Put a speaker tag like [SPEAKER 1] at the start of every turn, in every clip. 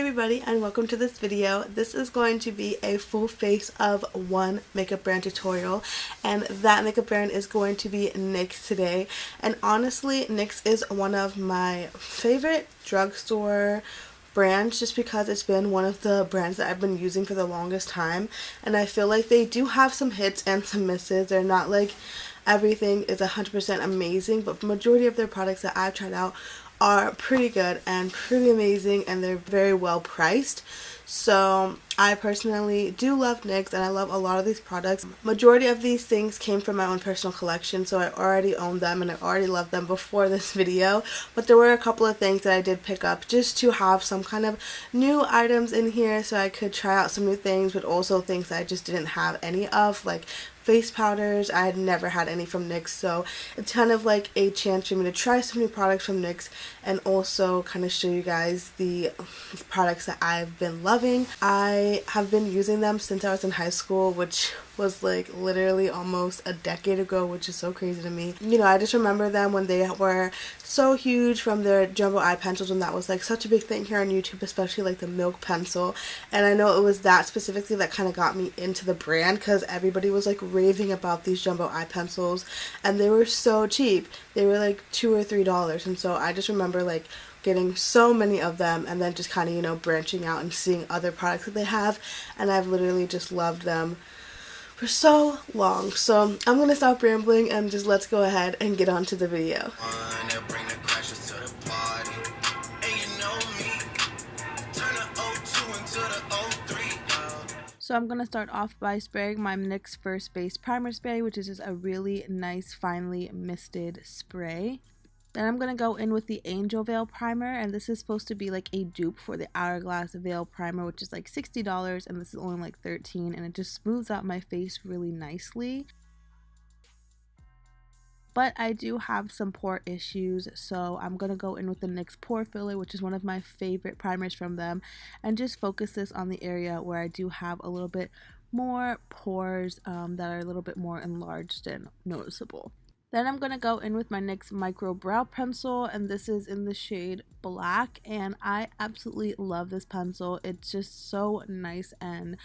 [SPEAKER 1] everybody, and welcome to this video. This is going to be a full face of one makeup brand tutorial, and that makeup brand is going to be NYX today. And honestly, NYX is one of my favorite drugstore brands just because it's been one of the brands that I've been using for the longest time, and I feel like they do have some hits and some misses. They're not like everything is 100% amazing, but the majority of their products that I've tried out are pretty good and pretty amazing, and they're very well priced. So I personally do love NYX, and I love a lot of these products. Majority of these things came from my own personal collection, so I already owned them and I already loved them before this video. But there were a couple of things that I did pick up just to have some kind of new items in here so I could try out some new things, but also things that I just didn't have any of, like face powders. I had never had any from NYX, so it's kind of like a chance for me to try some new products from NYX and also kind of show you guys the products that I've been loving. I have been using them since I was in high school, which was like literally almost a decade ago, which is so crazy to me. You know, I just remember them when they were so huge, from their jumbo eye pencils, and that was like such a big thing here on YouTube, especially like the milk pencil. And I know it was that specifically that kind of got me into the brand, because everybody was like raving about these jumbo eye pencils, and they were so cheap. They were like $2 or $3, and so I just remember like getting so many of them, and then just kind of, you know, branching out and seeing other products that they have, and I've literally just loved them for so long. So I'm gonna stop rambling and just let's go ahead and get on to the video. So I'm going to start off by spraying my NYX First Base Primer Spray, which is just a really nice, finely misted spray. Then I'm going to go in with the Angel Veil Primer, and this is supposed to be like a dupe for the Hourglass Veil Primer, which is like $60, and this is only like $13, and it just smooths out my face really nicely. But I do have some pore issues, so I'm going to go in with the NYX Pore Filler, which is one of my favorite primers from them, and just focus this on the area where I do have a little bit more pores that are a little bit more enlarged and noticeable. Then I'm going to go in with my NYX Micro Brow Pencil, and this is in the shade Black, and I absolutely love this pencil. It's just so nice and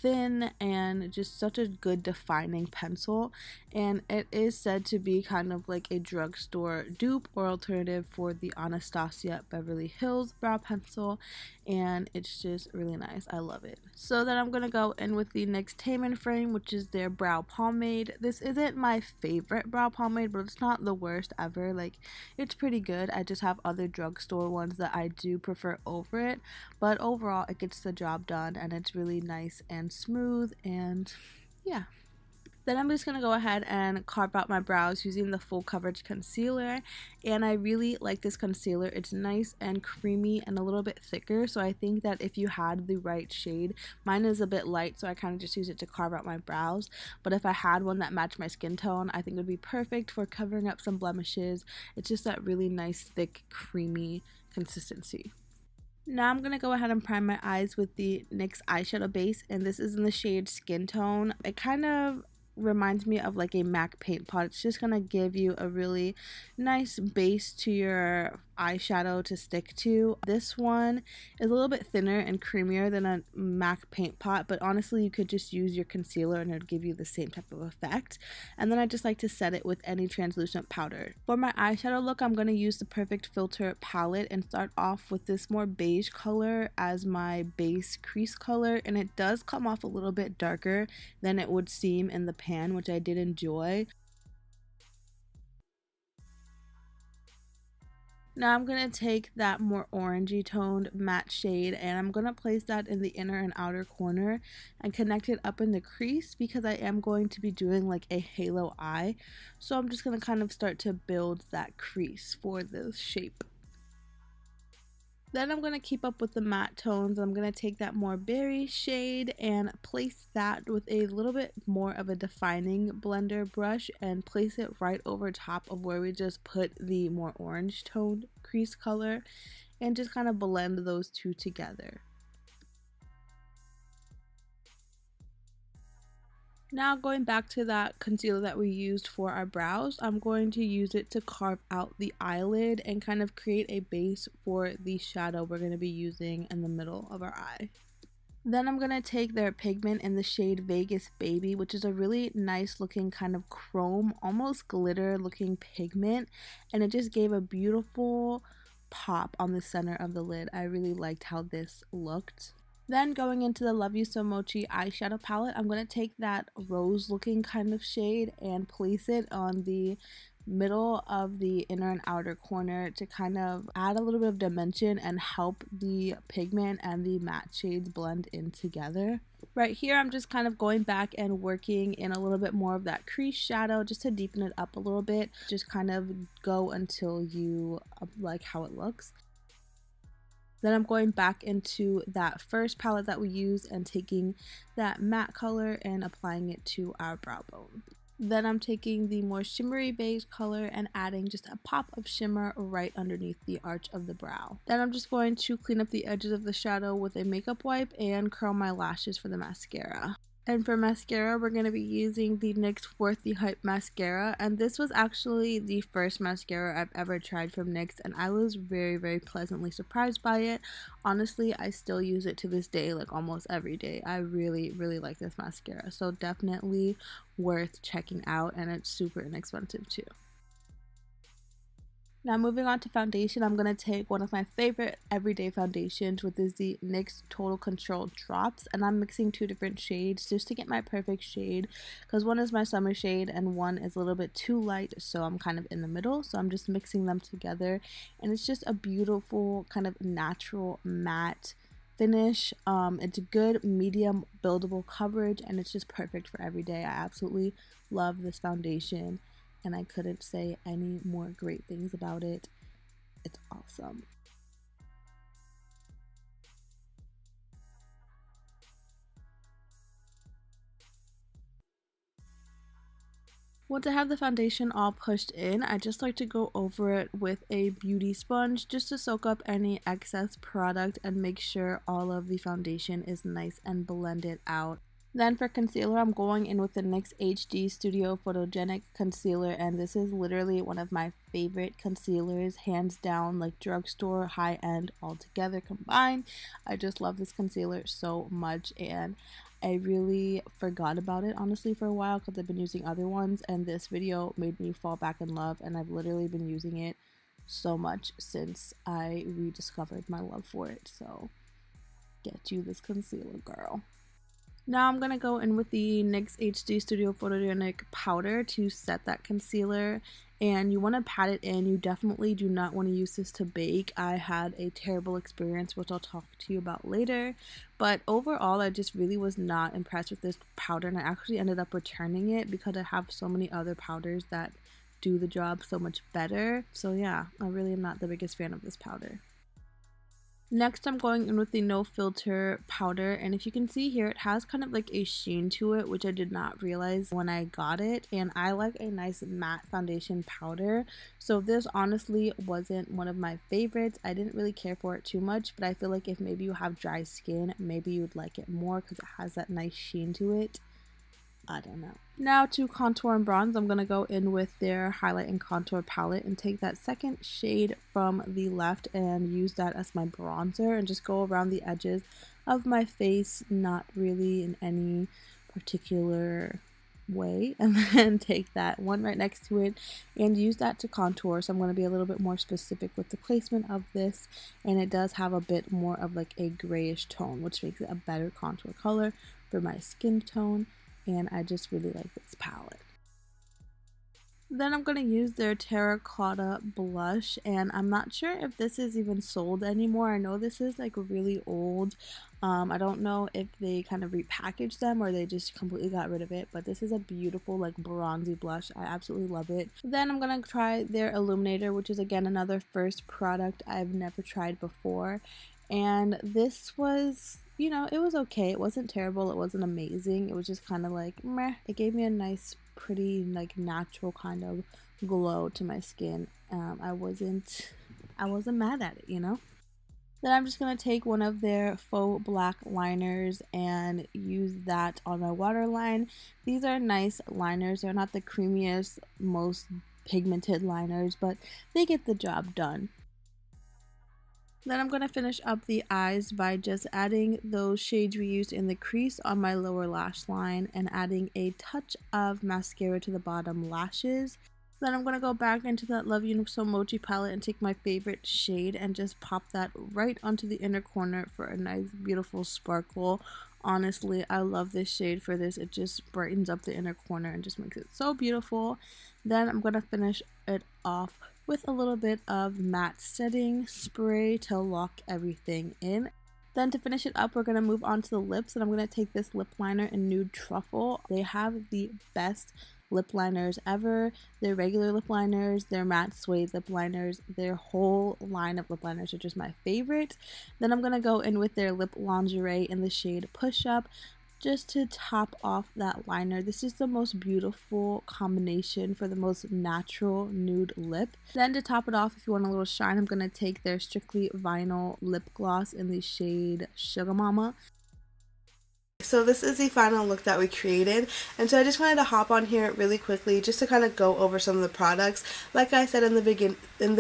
[SPEAKER 1] thin and just such a good defining pencil, and it is said to be kind of like a drugstore dupe or alternative for the Anastasia Beverly Hills brow pencil, and it's just really nice. I love it. So then I'm going to go in with the NYX Tame & Frame, which is their brow pomade. This isn't my favorite brow pomade, but it's not the worst ever. Like, it's pretty good. I just have other drugstore ones that I do prefer over it, but overall it gets the job done, and it's really nice and smooth, and yeah. Then I'm just going to go ahead and carve out my brows using the Full Coverage Concealer, and I really like this concealer. It's nice and creamy and a little bit thicker, so I think that if you had the right shade, mine is a bit light, so I kind of just use it to carve out my brows, but if I had one that matched my skin tone, I think it would be perfect for covering up some blemishes. It's just that really nice, thick, creamy consistency. Now I'm going to go ahead and prime my eyes with the NYX eyeshadow base, and this is in the shade Skin Tone. It kind of reminds me of like a MAC paint pot. It's just gonna give you a really nice base to your eyeshadow to stick to. This one is a little bit thinner and creamier than a MAC paint pot, but honestly you could just use your concealer and it would give you the same type of effect. And then I just like to set it with any translucent powder. For my eyeshadow look, I'm going to use the Perfect Filter palette and start off with this more beige color as my base crease color, and it does come off a little bit darker than it would seem in the pan, which I did enjoy. Now I'm going to take that more orangey toned matte shade, and I'm going to place that in the inner and outer corner and connect it up in the crease, because I am going to be doing like a halo eye. So I'm just going to kind of start to build that crease for this shape. Then I'm going to keep up with the matte tones. I'm going to take that more berry shade and place that with a little bit more of a defining blender brush and place it right over top of where we just put the more orange toned crease color, and just kind of blend those two together. Now going back to that concealer that we used for our brows, I'm going to use it to carve out the eyelid and kind of create a base for the shadow we're going to be using in the middle of our eye. Then I'm going to take their pigment in the shade Vegas Baby, which is a really nice looking kind of chrome, almost glitter looking pigment, and it just gave a beautiful pop on the center of the lid. I really liked how this looked. Then going into the Love You So Mochi eyeshadow palette, I'm going to take that rose looking kind of shade and place it on the middle of the inner and outer corner to kind of add a little bit of dimension and help the pigment and the matte shades blend in together. Right here I'm just kind of going back and working in a little bit more of that crease shadow just to deepen it up a little bit. Just kind of go until you like how it looks. Then I'm going back into that first palette that we used and taking that matte color and applying it to our brow bone. Then I'm taking the more shimmery beige color and adding just a pop of shimmer right underneath the arch of the brow. Then I'm just going to clean up the edges of the shadow with a makeup wipe and curl my lashes for the mascara. And for mascara, we're going to be using the NYX Worth the Hype mascara, and this was actually the first mascara I've ever tried from NYX, and I was very, very pleasantly surprised by it. Honestly, I still use it to this day, like almost every day. I really, really like this mascara, so definitely worth checking out, and it's super inexpensive too. Now moving on to foundation, I'm going to take one of my favorite everyday foundations, which is the NYX Total Control Drops, and I'm mixing two different shades just to get my perfect shade, because one is my summer shade and one is a little bit too light, so I'm kind of in the middle, so I'm just mixing them together, and it's just a beautiful kind of natural matte finish. It's a good medium buildable coverage, and it's just perfect for every day. I absolutely love this foundation, and I couldn't say any more great things about it. It's awesome. Once I have the foundation all pushed in, I just like to go over it with a beauty sponge just to soak up any excess product and make sure all of the foundation is nice and blended out. Then for concealer, I'm going in with the NYX HD Studio Photogenic Concealer, and this is literally one of my favorite concealers, hands down, like drugstore, high-end, all together combined. I just love this concealer so much, and I really forgot about it honestly for a while because I've been using other ones, and this video made me fall back in love, and I've literally been using it so much since I rediscovered my love for it. So get you this concealer, girl. Now I'm going to go in with the NYX HD Studio Photogenic Powder to set that concealer, and you want to pat it in. You definitely do not want to use this to bake. I had a terrible experience, which I'll talk to you about later, but overall I just really was not impressed with this powder, and I actually ended up returning it because I have so many other powders that do the job so much better. So yeah, I really am not the biggest fan of this powder. Next, I'm going in with the No Filter powder, and if you can see here, it has kind of like a sheen to it, which I did not realize when I got it, and I like a nice matte foundation powder, so this honestly wasn't one of my favorites. I didn't really care for it too much, but I feel like if maybe you have dry skin, maybe you'd like it more because it has that nice sheen to it. I don't know. Now to contour and bronze, I'm going to go in with their highlight and contour palette and take that second shade from the left and use that as my bronzer and just go around the edges of my face, not really in any particular way, and then take that one right next to it and use that to contour. So I'm going to be a little bit more specific with the placement of this, and it does have a bit more of like a grayish tone, which makes it a better contour color for my skin tone, and I just really like this palette. Then I'm going to use their terracotta blush, and I'm not sure if this is even sold anymore. I know this is like really old. I don't know if they kind of repackaged them or they just completely got rid of it, but this is a beautiful like bronzy blush. I absolutely love it. Then I'm going to try their illuminator, which is again another first product I've never tried before, and this was, you know, it was okay. It wasn't terrible, it wasn't amazing, it was just kind of like meh. It gave me a nice pretty like natural kind of glow to my skin. I wasn't mad at it, you know. Then I'm just going to take one of their faux black liners and use that on my waterline. These are nice liners. They're not the creamiest, most pigmented liners, but they get the job done. Then I'm going to finish up the eyes by just adding those shades we used in the crease on my lower lash line and adding a touch of mascara to the bottom lashes. Then I'm going to go back into that Love You So Mochi palette and take my favorite shade and just pop that right onto the inner corner for a nice beautiful sparkle. Honestly, I love this shade for this. It just brightens up the inner corner and just makes it so beautiful. Then I'm going to finish it off with a little bit of matte setting spray to lock everything in. Then to finish it up, we're going to move on to the lips, and I'm going to take this lip liner in Nude Truffle. They have the best lip liners ever. Their regular lip liners, their matte suede lip liners, their whole line of lip liners are just my favorite. Then I'm going to go in with their lip lingerie in the shade Push Up, just to top off that liner. This is the most beautiful combination for the most natural nude lip. Then to top it off, if you want a little shine, I'm going to take their Strictly Vinyl lip gloss in the shade Sugar Mama. So this is the final look that we created, and so I just wanted to hop on here really quickly just to kind of go over some of the products. Like I said in the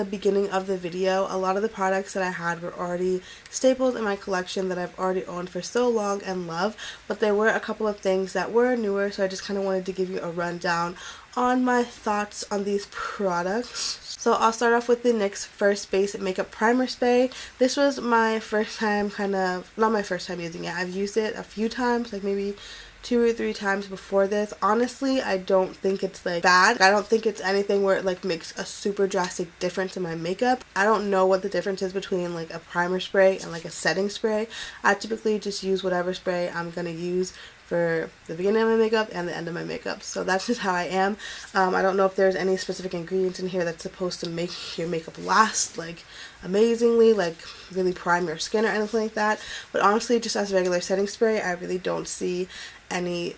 [SPEAKER 1] beginning of the video, a lot of the products that I had were already staples in my collection that I've already owned for so long and love, but there were a couple of things that were newer, so I just kind of wanted to give you a rundown on my thoughts on these products. So I'll start off with the NYX First Basic Makeup Primer Spray. This was my first time not my first time using it. I've used it a few times, like maybe 2 or 3 times before this. Honestly, I don't think it's like bad. I don't think it's anything where it like makes a super drastic difference in my makeup. I don't know what the difference is between like a primer spray and like a setting spray. I typically just use whatever spray I'm gonna use for the beginning of my makeup and the end of my makeup. So that's just how I am. I don't know if there's any specific ingredients in here that's supposed to make your makeup last like amazingly, like really prime your skin or anything like that. But honestly, just as a regular setting spray, I really don't see any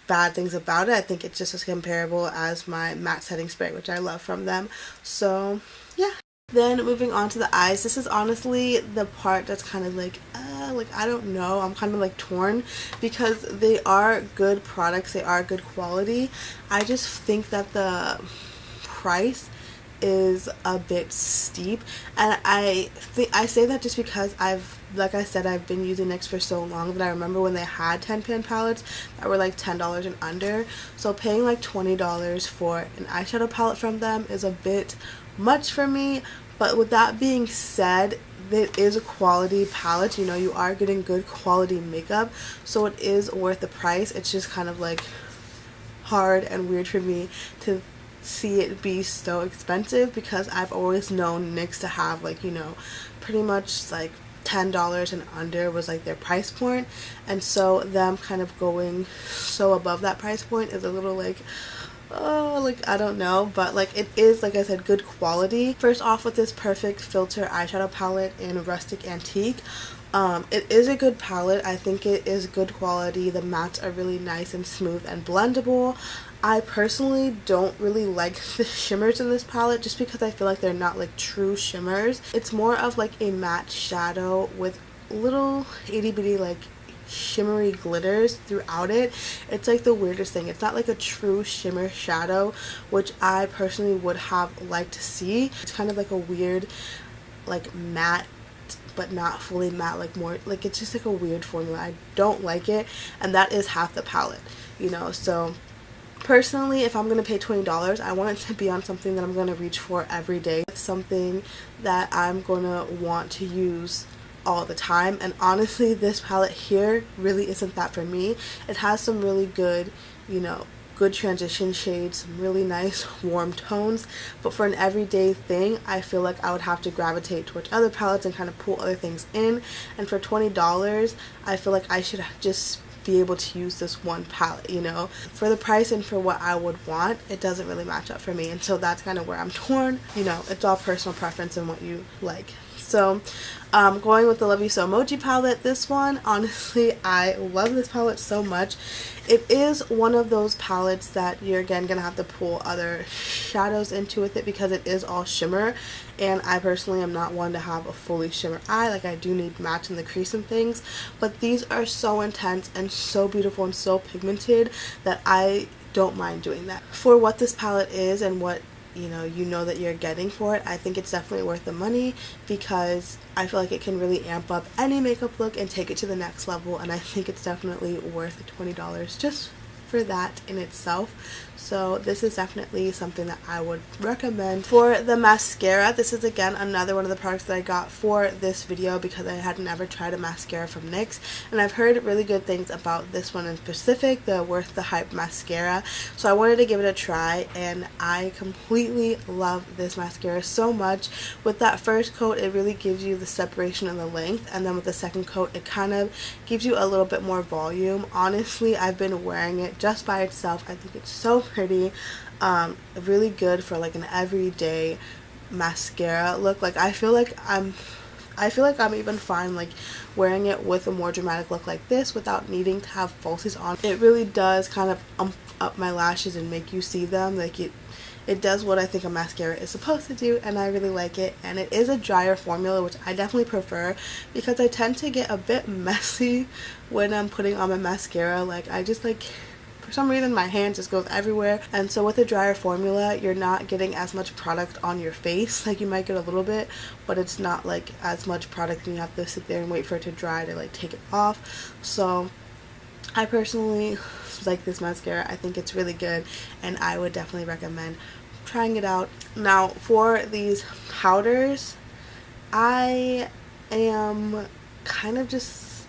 [SPEAKER 1] bad things about it. I think it's just as comparable as my matte setting spray, which I love from them. So yeah. Then moving on to the eyes, this is honestly the part that's kind of like I don't know, I'm kind of like torn because they are good products, they are good quality. I just think that the price is a bit steep, and I say that just because like I said, I've been using NYX for so long that I remember when they had 10-pan palettes that were like $10 and under. So paying like $20 for an eyeshadow palette from them is a bit much for me. But with that being said, it is a quality palette. You know, you are getting good quality makeup, so it is worth the price. It's just kind of like hard and weird for me to see it be so expensive because I've always known NYX to have like, you know, pretty much like $10 and under was like their price point, and so them kind of going so above that price point is a little like, oh, like I don't know, but like it is, like I said, good quality. First off with this Perfect Filter eyeshadow palette in Rustic Antique. It is a good palette. I think it is good quality. The mattes are really nice and smooth and blendable. I personally don't really like the shimmers in this palette just because I feel like they're not like true shimmers. It's more of like a matte shadow with little itty bitty like shimmery glitters throughout it. It's like the weirdest thing. It's not like a true shimmer shadow, which I personally would have liked to see. It's kind of like a weird like matte but not fully matte, like more like it's just like a weird formula. I don't like it, and that is half the palette, you know. So personally, if I'm going to pay $20, I want it to be on something that I'm going to reach for every day. It's something that I'm going to want to use all the time, and honestly this palette here really isn't that for me. It has some really good, you know, good transition shades, some really nice warm tones, but for an everyday thing I feel like I would have to gravitate towards other palettes and kind of pull other things in, and for $20 I feel like I should just be able to use this one palette, you know. For the price and for what I would want, it doesn't really match up for me, and so that's kind of where I'm torn. You know, it's all personal preference and what you like. So going with the Love You So Emoji palette. This one, honestly, I love this palette so much. It is one of those palettes that you're again gonna have to pull other shadows into with it because it is all shimmer, and I personally am not one to have a fully shimmer eye. Like, I do need matte in the crease and things, but these are so intense and so beautiful and so pigmented that I don't mind doing that. For what this palette is and what you know that you're getting for it, I think it's definitely worth the money because I feel like it can really amp up any makeup look and take it to the next level, and I think it's definitely worth $20 just for that in itself. So this is definitely something that I would recommend. For the mascara, this is again another one of the products that I got for this video because I had never tried a mascara from NYX, and I've heard really good things about this one in specific, the Worth the Hype mascara. So I wanted to give it a try, and I completely love this mascara so much. With that first coat, it really gives you the separation and the length, and then with the second coat, it kind of gives you a little bit more volume. Honestly, I've been wearing it just by itself. I think it's so pretty. Really good for like an everyday mascara look. Like, I feel like I'm even fine like wearing it with a more dramatic look like this without needing to have falsies on. It really does kind of up my lashes and make you see them. Like, it does what I think a mascara is supposed to do, and I really like it. And it is a drier formula, which I definitely prefer because I tend to get a bit messy when I'm putting on my mascara. Like, I just like, for some reason my hand just goes everywhere, and so with a drier formula you're not getting as much product on your face. Like, you might get a little bit, but it's not like as much product, and you have to sit there and wait for it to dry to like take it off. So I personally like this mascara. I think it's really good, and I would definitely recommend trying it out. Now for these powders, I am kind of just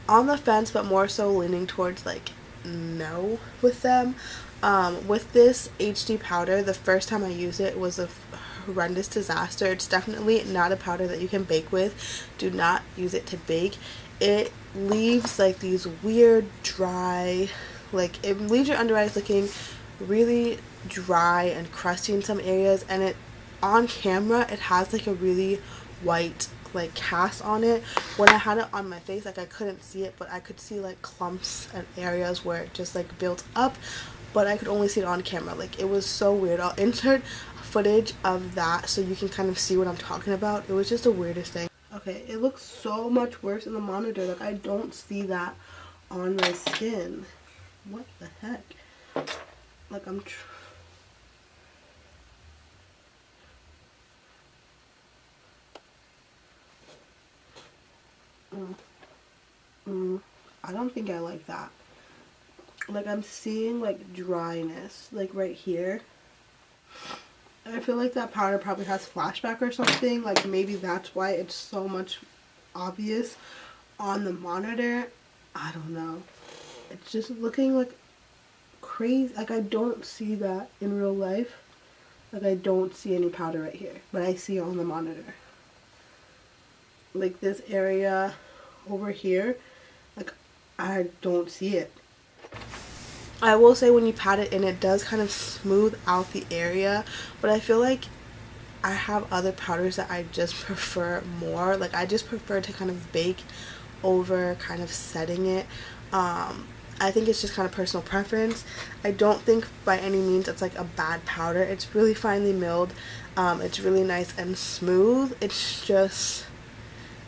[SPEAKER 1] on the fence, but more so leaning towards like no with them. With this HD powder, the first time I used it was a horrendous disaster. It's definitely not a powder that you can bake with. Do not use it to bake. It leaves like these weird dry, like, it leaves your under eyes looking really dry and crusty in some areas, and it on camera it has like a really white like cast on it. When I had it on my face, like, I couldn't see it, but I could see like clumps and areas where it just like built up, but I could only see it on camera. Like, it was so weird. I'll insert footage of that so you can kind of see what I'm talking about. It was just the weirdest thing. Okay, it looks so much worse in the monitor. Like, I don't see that on my skin. What the heck? Like, I don't think I like that. Like, I'm seeing like dryness like right here. I feel like that powder probably has flashback or something. Like, maybe that's why it's so much obvious on the monitor. I don't know. It's just looking like crazy. Like, I don't see that in real life. Like, I don't see any powder right here, but I see it on the monitor. Like, this area over here, like, I don't see it. I will say when you pat it in, it does kind of smooth out the area, but I feel like I have other powders that I just prefer more. Like, I just prefer to kind of bake over kind of setting it. I think it's just kind of personal preference. I don't think by any means it's like a bad powder. It's really finely milled. It's really nice and smooth. It's just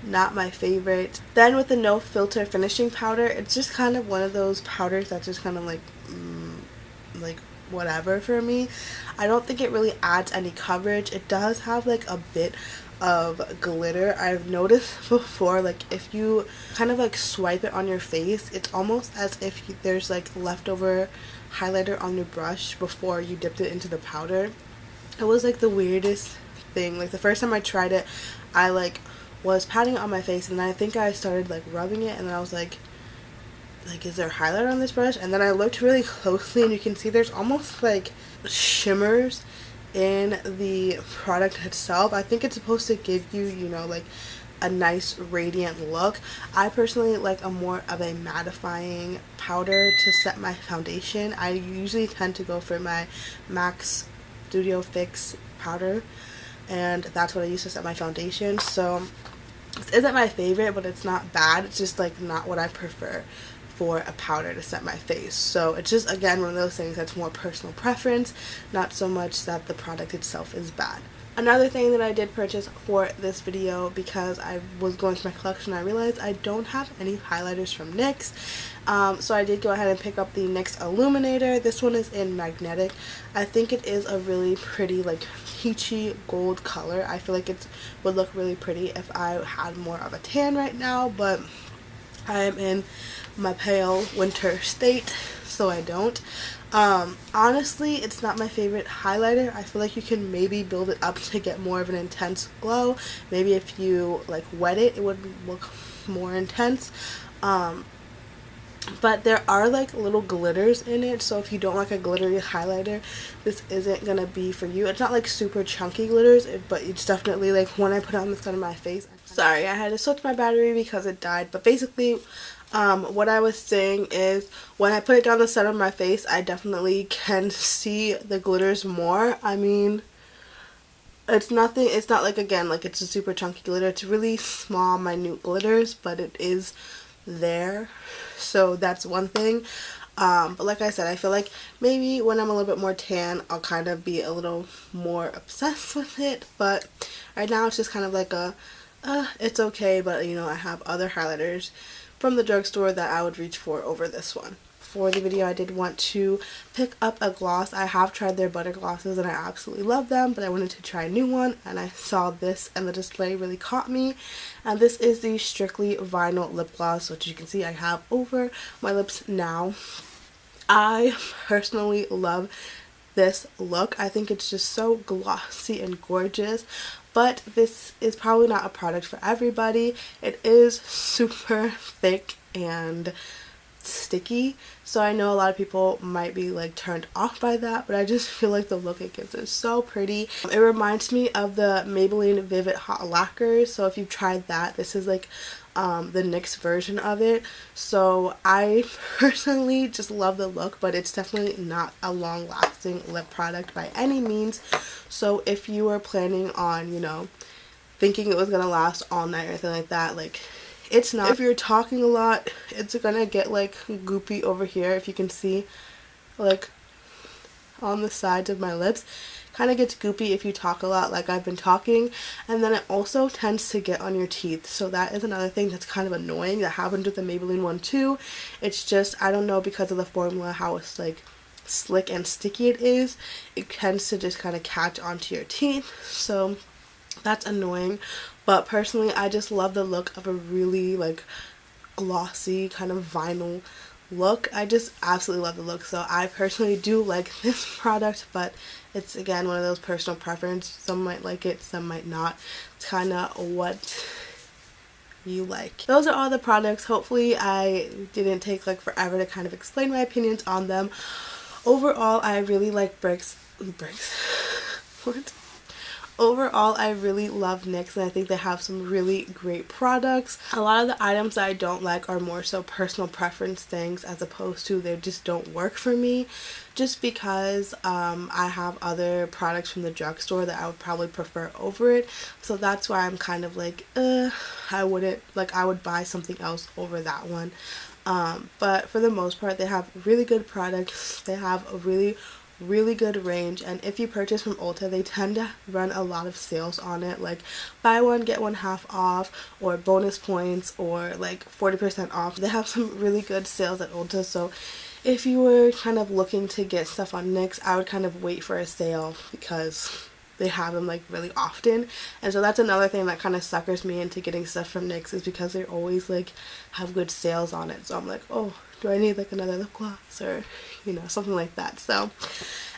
[SPEAKER 1] not my favorite. Then with the No Filter finishing powder, it's just kind of one of those powders that's just kind of like whatever for me. I don't think it really adds any coverage. It does have like a bit of glitter. I've noticed before, like, if you kind of like swipe it on your face, it's almost as if there's like leftover highlighter on your brush before you dipped it into the powder. It was like the weirdest thing. Like, the first time I tried it, I like was patting it on my face, and then I think I started like rubbing it, and then I was like, is there highlighter on this brush? And then I looked really closely, and you can see there's almost like shimmers in the product itself. I think it's supposed to give you, you know, like a nice radiant look. I personally like a more of a mattifying powder to set my foundation. I usually tend to go for my MAC Studio Fix powder. and that's what I use to set my foundation. So this isn't my favorite, but it's not bad. It's just like not what I prefer for a powder to set my face. So it's just, again, one of those things that's more personal preference, not so much that the product itself is bad. Another thing that I did purchase for this video, because I was going through my collection, I realized I don't have any highlighters from NYX. So I did go ahead and pick up the NYX Illuminator. This one is in Magnetic. I think it is a really pretty, like, peachy gold color. I feel like it would look really pretty if I had more of a tan right now, but I am in my pale winter state, so I don't. Honestly, it's not my favorite highlighter. I feel like you can maybe build it up to get more of an intense glow. Maybe if you like wet it, it would look more intense. But there are like little glitters in it, so if you don't like a glittery highlighter, this isn't gonna be for you. It's not like super chunky glitters, but it's definitely like when I put it on the side of my face. Sorry, I had to switch my battery because it died, but basically what I was saying is when I put it down the center of my face, I definitely can see the glitters more. I mean, it's nothing, it's not like, again, like it's a super chunky glitter. It's really small, minute glitters, but it is there. So that's one thing. But like I said, I feel like maybe when I'm a little bit more tan, I'll kind of be a little more obsessed with it. But right now it's just kind of like a, it's okay, but you know, I have other highlighters from the drugstore that I would reach for over this one. For the video, I did want to pick up a gloss. I have tried their butter glosses and I absolutely love them, but I wanted to try a new one, and I saw this and the display really caught me. And this is the Strictly Vinyl Lip Gloss, which you can see I have over my lips now. I personally love this look. I think it's just so glossy and gorgeous, but this is probably not a product for everybody. It is super thick and sticky, so I know a lot of people might be like turned off by that, but I just feel like the look it gives is so pretty. It reminds me of the Maybelline Vivid Hot Lacquers, so if you've tried that, this is like the NYX version of it. So I personally just love the look, but it's definitely not a long-lasting lip product by any means. So if you were planning on, you know, thinking it was gonna last all night or anything like that, like, it's not. If you're talking a lot, it's gonna get like goopy over here. If you can see, like on the sides of my lips, kind of gets goopy if you talk a lot like I've been talking, and then it also tends to get on your teeth. So that is another thing that's kind of annoying that happened with the Maybelline one too. It's just, I don't know, because of the formula, how it's like slick and sticky it is, it tends to just kind of catch onto your teeth, so that's annoying. But personally, I just love the look of a really like glossy kind of vinyl look. I just absolutely love the look, so I personally do like this product, but it's again one of those personal preference. Some might like it, some might not. It's kind of what you like. Those are all the products. Hopefully I didn't take like forever to kind of explain my opinions on them. Overall, I really like what? Overall, I really love NYX, and I think they have some really great products. A lot of the items that I don't like are more so personal preference things, as opposed to they just don't work for me, just because I have other products from the drugstore that I would probably prefer over it. So that's why I'm kind of like, I wouldn't, like, I would buy something else over that one. But for the most part, they have really good products. They have a really good range, and if you purchase from Ulta, they tend to run a lot of sales on it, like buy one get one half off, or bonus points, or like 40% off. They have some really good sales at Ulta, so if you were kind of looking to get stuff on NYX, I would kind of wait for a sale, because they have them like really often. And so that's another thing that kind of suckers me into getting stuff from NYX, is because they always like have good sales on it. So I'm like, oh, do I need like another lip gloss, or you know, something like that. So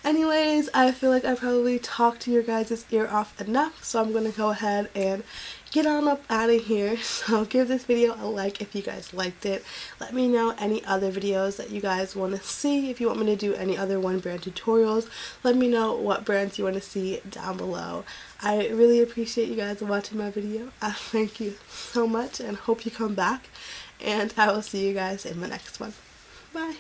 [SPEAKER 1] anyways, I feel like I probably talked to your guys' ear off enough, so I'm gonna go ahead and get on up out of here. So give this video a like if you guys liked it. Let me know any other videos that you guys want to see. If you want me to do any other one brand tutorials, let me know what brands you want to see down below. I really appreciate you guys watching my video. Thank you so much, and hope you come back, and I will see you guys in my next one. Bye.